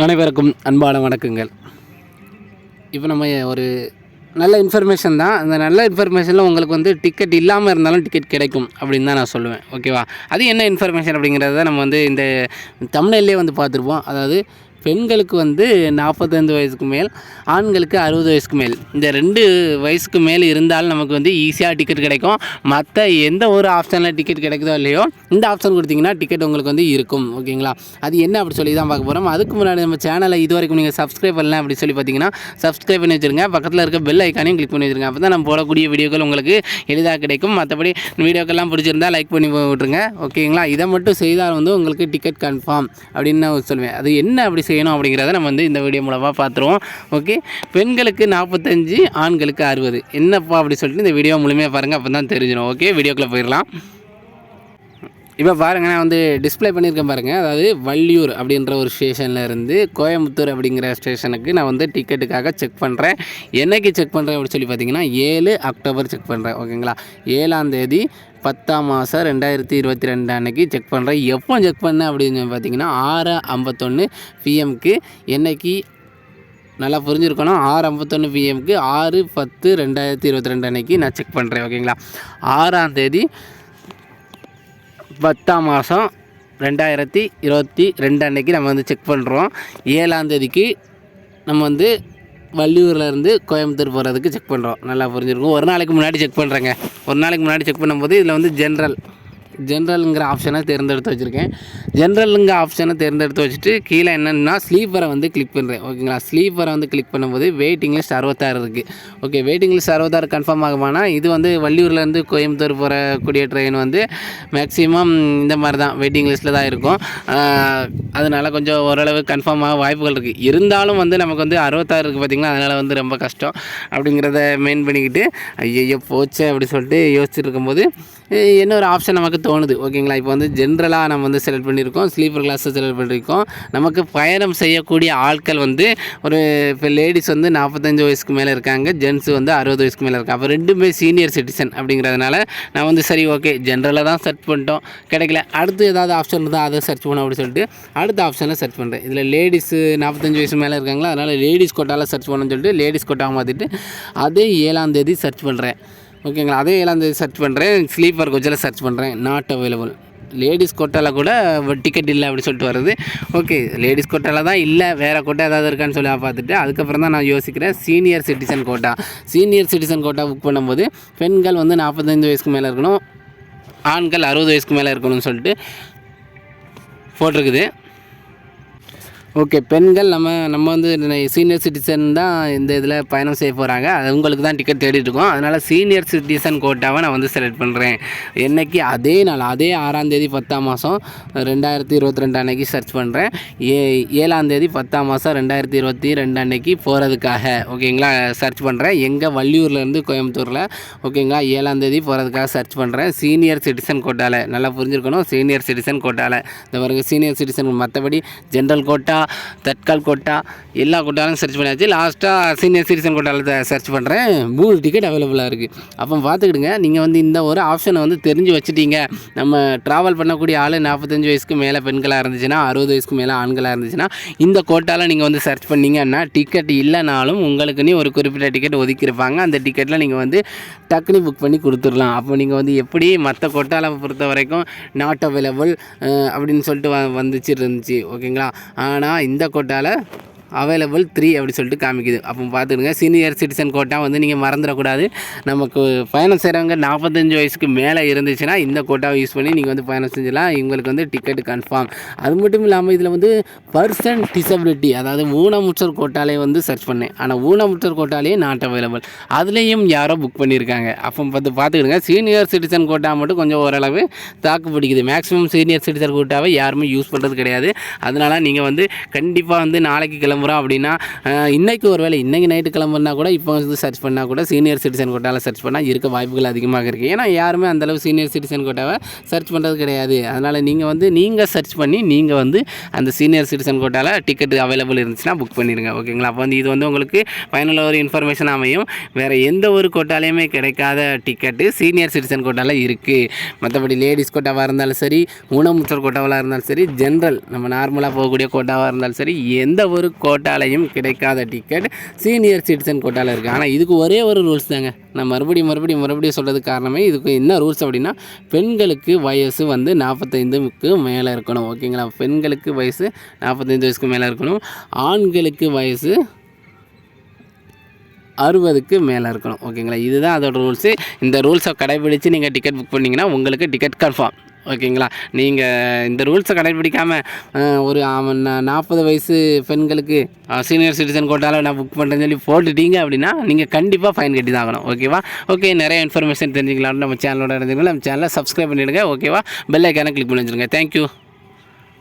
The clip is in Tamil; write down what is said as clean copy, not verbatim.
அனைவருக்கும் அன்பான வணக்கங்கள். இப்போ நம்ம ஒரு நல்ல இன்ஃபர்மேஷன் தான். அந்த நல்ல இன்ஃபர்மேஷனில் உங்களுக்கு வந்து டிக்கெட் இல்லாமல் இருந்தாலும் டிக்கெட் கிடைக்கும் அப்படின்னு தான் நான் சொல்லுவேன். ஓகேவா? அது என்ன இன்ஃபர்மேஷன் அப்படிங்கிறத நம்ம வந்து இந்த தம்ப்நெயிலே வந்து பார்த்துருப்போம். அதாவது பெண்களுக்கு வந்து 45 வயதுக்கு மேல், ஆண்களுக்கு 60 வயதுக்கு மேல், இந்த 2 வயசுக்கு மேல் இருந்தாலும் நமக்கு வந்து ஈஸியாக டிக்கெட் கிடைக்கும். மற்ற எந்த ஒரு ஆப்ஷனில் டிக்கெட் கிடைக்குதோ இல்லையோ, இந்த ஆப்ஷன் கொடுத்தீங்கன்னா டிக்கெட் உங்களுக்கு வந்து இருக்கும். ஓகேங்களா? அது என்ன அப்படி சொல்லி தான் பார்க்க போகிறோம். அதுக்கு முன்னாடி நம்ம சேனலை இது வரைக்கும் நீங்கள் சப்ஸ்கிரைப் பண்ணலாம் அப்படி சொல்லி பார்த்தீங்கன்னா சப்ஸ்கிரைப் பண்ணி வச்சுருங்க. பக்கத்தில் இருக்க பெல் ஐக்கானையும் கிளிக் பண்ணி வச்சுருங்க. அப்போ தான் நம்ம போடக்கூடிய வீடியோக்கள் உங்களுக்கு எளிதாக கிடைக்கும். மற்றபடி வீடியோக்கெல்லாம் பிடிச்சிருந்தால் லைக் பண்ணி விட்டுருங்க. ஓகேங்களா? இதை மட்டும் செய்தால் வந்து உங்களுக்கு டிக்கெட் கன்ஃபார்ம் அப்படின்னு நான் சொல்லுவேன். அது என்ன அப்படி செய்யணும் அப்படிங்கிறத நம்ம வந்து இந்த வீடியோ மூலமாக பார்த்துருவோம். ஓகே, பெண்களுக்கு 45, ஆண்களுக்கு 60 என்னப்பா அப்படி சொல்லிட்டு இந்த வீடியோ முழுமையாக பாருங்கள். அப்போ தான் தெரிஞ்சிடும். ஓகே, வீடியோக்குள்ளே போயிடலாம். இப்போ பாருங்கள், நான் வந்து டிஸ்பிளே பண்ணியிருக்கேன் பாருங்கள். அதாவது வள்ளியூர் அப்படின்ற ஒரு ஸ்டேஷனில் இருந்து கோயம்புத்தூர் அப்படிங்கிற ஸ்டேஷனுக்கு நான் வந்து டிக்கெட்டுக்காக செக் பண்ணுறேன். என்றைக்கு செக் பண்ணுறேன் அப்படின்னு சொல்லி பார்த்தீங்கன்னா 7 அக்டோபர் செக் பண்ணுறேன். ஓகேங்களா? 7ஆம் தேதி 10ஆம் மாதம் 2022 அன்றைக்கி செக் பண்ணுறேன். எப்போ செக் பண்ணேன் அப்படின்னு பார்த்தீங்கன்னா 6:51 PM என்றைக்கு நல்லா புரிஞ்சுருக்கணும். 6:51 PM 6/10/2022 அன்றைக்கி நான் செக் பண்ணுறேன். ஓகேங்களா? 6ஆம் தேதி 10ஆம் மாதம் 2022 அன்றைக்கி நம்ம வந்து செக் பண்ணுறோம். 7ஆம் தேதிக்கு நம்ம வந்து வள்ளியூர்லேருந்து கோயம்புத்தூர் போகிறதுக்கு செக் பண்ணுறோம். நல்லா புரிஞ்சுருக்கும். ஒரு நாளைக்கு முன்னாடி செக் பண்ணுறேங்க. ஒரு நாளைக்கு முன்னாடி செக் பண்ணும்போது இதில் வந்து ஜென்ரலுங்கிற ஆப்ஷனை தேர்ந்தெடுத்து வச்சுருக்கேன். ஜென்ரலுங்கிற ஆப்ஷனை தேர்ந்தெடுத்து வச்சுட்டு கீழே என்னென்னா ஸ்லீப்பரை வந்து கிளிக் பண்ணுறேன். ஓகேங்களா? ஸ்லீப்பரை வந்து கிளிக் பண்ணும்போது வெயிட்டிங் லிஸ்ட் 66 இருக்குது. ஓகே, வெயிட்டிங் லிஸ்ட் 66 கன்ஃபார்ம் ஆகுமானா இது வந்து வள்ளியூர்லேருந்து கோயம்புத்தூர் போகக்கூடிய ட்ரெயின் வந்து மேக்ஸிமம் இந்த மாதிரி தான் வெயிட்டிங் லிஸ்ட்டில் தான் இருக்கும். அதனால் கொஞ்சம் ஓரளவு கன்ஃபார்ம் ஆக வாய்ப்புகள் இருக்குது. இருந்தாலும் வந்து நமக்கு வந்து 66 இருக்குது பார்த்திங்களா, அதனால் வந்து ரொம்ப கஷ்டம் அப்படிங்கிறத மெயின் பண்ணிக்கிட்டு ஐயோ போச்சே அப்படி சொல்லிட்டு யோசிச்சுட்டு இருக்கும்போது என்ன ஒரு ஆப்ஷன் நமக்கு தோணுது. ஓகேங்களா? இப்போ வந்து ஜென்ரலாக நம்ம வந்து செலக்ட் பண்ணியிருக்கோம், ஸ்லீப்பர் கிளாஸை செலக்ட் பண்ணியிருக்கோம். நமக்கு பயணம் செய்யக்கூடிய ஆட்கள் வந்து ஒரு இப்போ லேடிஸ் வந்து 45 வயசுக்கு மேலே இருக்காங்க, ஜென்ஸ் வந்து 60 வயசுக்கு மேலே இருக்காங்க. அப்போ ரெண்டுமே சீனியர் சிட்டிசன் அப்படிங்கிறதுனால நான் வந்து சரி ஓகே ஜென்ரலாக தான் சர்ச் பண்ணிட்டோம், கிடைக்கல. அடுத்து ஏதாவது ஆப்ஷன் இருந்தால் அதை சர்ச் பண்ணோம் அப்படின்னு சொல்லிட்டு அடுத்த ஆப்ஷனில் சர்ச் பண்ணுறேன். இதில் லேடிஸு 45 வயசு மேலே இருக்காங்களா, அதனால் லேடிஸ் கோட்டாவில் சர்ச் பண்ணணும்னு சொல்லிட்டு லேடிஸ் கோட்டாவை மாற்றிட்டு அதே 7ஆம் தேதி சர்ச் பண்ணுறேன். ஓகேங்களா? அதே 7ஆம் தேதி சர்ச் பண்ணுறேன். ஸ்லீப்பர் கோச்சில் சர்ச் பண்ணுறேன். Not available. லேடிஸ் கோட்டாவில் கூட டிக்கெட் இல்லை அப்படி சொல்லிட்டு வருது. ஓகே, லேடிஸ் கோட்டாவில் தான் இல்லை, வேறு கோட்டா ஏதாவது இருக்கான்னு சொல்லி பார்த்துட்டு அதுக்கப்புறம் தான் நான் யோசிக்கிறேன் senior citizen quota. Senior citizen quota book பண்ணும்போது பெண்கள் வந்து 45 வயசுக்கு மேலே இருக்கணும், ஆண்கள் 60 வயசுக்கு மேலே இருக்கணும்னு சொல்லிட்டு போட்டிருக்குது. ஓகே, பெண்கள் நம்ம வந்து சீனியர் சிட்டிசன் தான் இந்த இதில் பயணம் செய்ய போகிறாங்க. அது உங்களுக்கு தான் டிக்கெட் தேடிட்டுருக்கோம். அதனால் சீனியர் சிட்டிசன் கோட்டாவை நான் வந்து செலக்ட் பண்ணுறேன். என்றைக்கு அதே நாள் அதே 6ஆம் தேதி 10ஆம் மாதம் 2022 அன்றைக்கி சர்ச் பண்ணுறேன். 7ஆம் தேதி 10ஆம் மாதம் 2022 அன்றைக்கி போகிறதுக்காக ஓகேங்களா சர்ச் பண்ணுறேன். எங்கே வள்ளியூர்லேருந்து கோயம்புத்தூரில். ஓகேங்களா? 7ஆம் தேதி போகிறதுக்காக சர்ச் பண்ணுறேன். சீனியர் சிட்டிசன் கோட்டாவில் நல்லா புரிஞ்சுருக்கணும். சீனியர் சிட்டிசன் கோட்டாவில் இந்த வரைக்கும் சீனியர் சிட்டிசன், மற்றபடி ஜென்ரல் கோட்டா, தட்கால் கோட்டா எல்லா கோட்டாலும் சர்ச் பண்ணியாச்சு. லாஸ்ட்டாக சீனியர் சிட்டிசன் கோட்டாவில் சர்ச் பண்ணுறேன். 3 டிக்கெட் அவைலபிளாக இருக்குது. அப்போ பார்த்துக்கிடுங்க, நீங்கள் வந்து இந்த ஒரு ஆப்ஷனை வந்து தெரிஞ்சு வச்சுட்டீங்க. நம்ம ட்ராவல் பண்ணக்கூடிய ஆள் 45 வயசுக்கு மேலே பெண்களாக இருந்துச்சுன்னா, 60 வயசுக்கு மேலே ஆண்களாக இருந்துச்சுன்னா இந்த கோட்டாவில் நீங்கள் வந்து சர்ச் பண்ணிங்கன்னா டிக்கெட் இல்லைனாலும் உங்களுக்குன்னு ஒரு குறிப்பிட்ட டிக்கெட் ஒதுக்கியிருப்பாங்க. அந்த டிக்கெட்டில் நீங்கள் வந்து டக்குனு புக் பண்ணி கொடுத்துடலாம். அப்போ நீங்கள் வந்து எப்படி மற்ற கோட்டாவில் பொறுத்த வரைக்கும் நாட் அவைலபிள் அப்படின்னு சொல்லிட்டு வந்துச்சு இருந்துச்சு. ஓகேங்களா? ஆனால் இந்த கோட்டாவில் அவைலபிள் 3 அப்படி சொல்லிட்டு காமிக்குது. அப்போ பார்த்துடுங்க, சீனியர் சிட்டிசன் கோட்டா வந்து நீங்கள் மறந்துடக்கூடாது. நமக்கு பயணம் செய்கிறவங்க 45 வயசுக்கு மேலே இருந்துச்சுன்னா இந்த கோட்டாவை யூஸ் பண்ணி நீங்கள் வந்து பயணம் செஞ்சலாம். இவங்களுக்கு வந்து டிக்கெட் கன்ஃபார்ம். அது மட்டும் இல்லாமல் இதில் வந்து பர்சன் டிசபிலிட்டி, அதாவது ஊனமுற்றோர் கோட்டாலே வந்து சர்ச் பண்ணேன். ஆனால் ஊனமுற்றோர் கோட்டாலே நாட் அவைலபிள், அதுலேயும் யாரோ புக் பண்ணியிருக்காங்க. அப்போ பார்த்துக்கிடுங்க, சீனியர் சிட்டிசன் கோட்டா மட்டும் கொஞ்சம் ஓரளவு தாக்கு பிடிக்குது. மேக்ஸிமம் சீனியர் சிட்டிசன் கோட்டாவை யாருமே யூஸ் பண்ணுறது கிடையாது. அதனால் நீங்கள் வந்து கண்டிப்பாக வந்து நாளைக்கு கிளம்பும் கிளம்புறோம் அப்படின்னா இன்றைக்கி இன்றைக்கி நைட்டு கிளம்புனா கூட இப்போ வந்து சர்ச் பண்ணால் கூட சீனியர் சிட்டிசன் கோட்டாவில் சர்ச் பண்ணால் இருக்க வாய்ப்புகள் அதிகமாக இருக்குது. ஏன்னா யாருமே அந்தளவு சீனியர் சிட்டிசன் கோட்டாவை சர்ச் பண்ணுறது கிடையாது. அதனால் நீங்கள் சர்ச் பண்ணி நீங்கள் வந்து அந்த சீனியர் சிட்டிசன் கோட்டாவில் டிக்கெட் அவைலபிள் இருந்துச்சுன்னா புக் பண்ணிடுங்க. ஓகேங்களா? அப்போ வந்து இது வந்து உங்களுக்கு ஃபைனல் ஒரு இன்ஃபர்மேஷன் அமையும். வேறு எந்த ஒரு கோட்டாலையுமே கிடைக்காத டிக்கெட்டு சீனியர் சிட்டிசன் கோட்டாவில் இருக்குது. மற்றபடி லேடிஸ் கோட்டாவாக இருந்தாலும் சரி, ஊனமுற்றோர் கோட்டாவாக இருந்தாலும் சரி, ஜென்ரல் நம்ம நார்மலாக போகக்கூடிய கோட்டாவாக இருந்தாலும் சரி, எந்த ஒரு கோட்டாலையும் கிடைக்காத டிக்கெட் சீனியர் சிட்டிசன் கோட்டாவில் இருக்குது. ஆனால் இதுக்கு ஒரே ஒரு ரூல்ஸ் தாங்க. நான் மறுபடியும் சொல்கிறதுக்கு காரணமே இதுக்கு என்ன ரூல்ஸ் அப்படின்னா, பெண்களுக்கு வயசு வந்து 45க்கு மேலே இருக்கணும். ஓகேங்களா? பெண்களுக்கு வயசு 45 வயசுக்கு மேலே இருக்கணும். ஆண்களுக்கு வயசு 60க்கு மேலே இருக்கணும். ஓகேங்களா? இதுதான் அதோட ரூல்ஸு. இந்த ரூல்ஸை கடைபிடித்து நீங்கள் டிக்கெட் புக் பண்ணிங்கன்னா உங்களுக்கு டிக்கெட் கன்ஃபார்ம். ஓகேங்களா? நீங்கள் இந்த ரூல்ஸை கடைபிடிக்காமல் ஒரு 40 வயசு பெண்களுக்கு சீனியர் சிட்டிசன் கோட்டாவில் நான் புக் பண்ணுறேன்னு சொல்லி போட்டுட்டீங்க அப்படின்னா நீங்கள் கண்டிப்பாக ஃபைன் கட்டி தான் ஆகணும். ஓகேவா? ஓகே, நிறைய இன்ஃபர்மேஷன் தெரிஞ்சுக்கலாம் நம்ம சேனலோட இருந்துங்களா, நம்ம சேனலை சப்ஸ்கிரைப் பண்ணிவிடுங்க. ஓகேவா? பெல் ஐக்கானை கிளிக் பண்ணி வச்சுருங்க. தேங்க்யூ.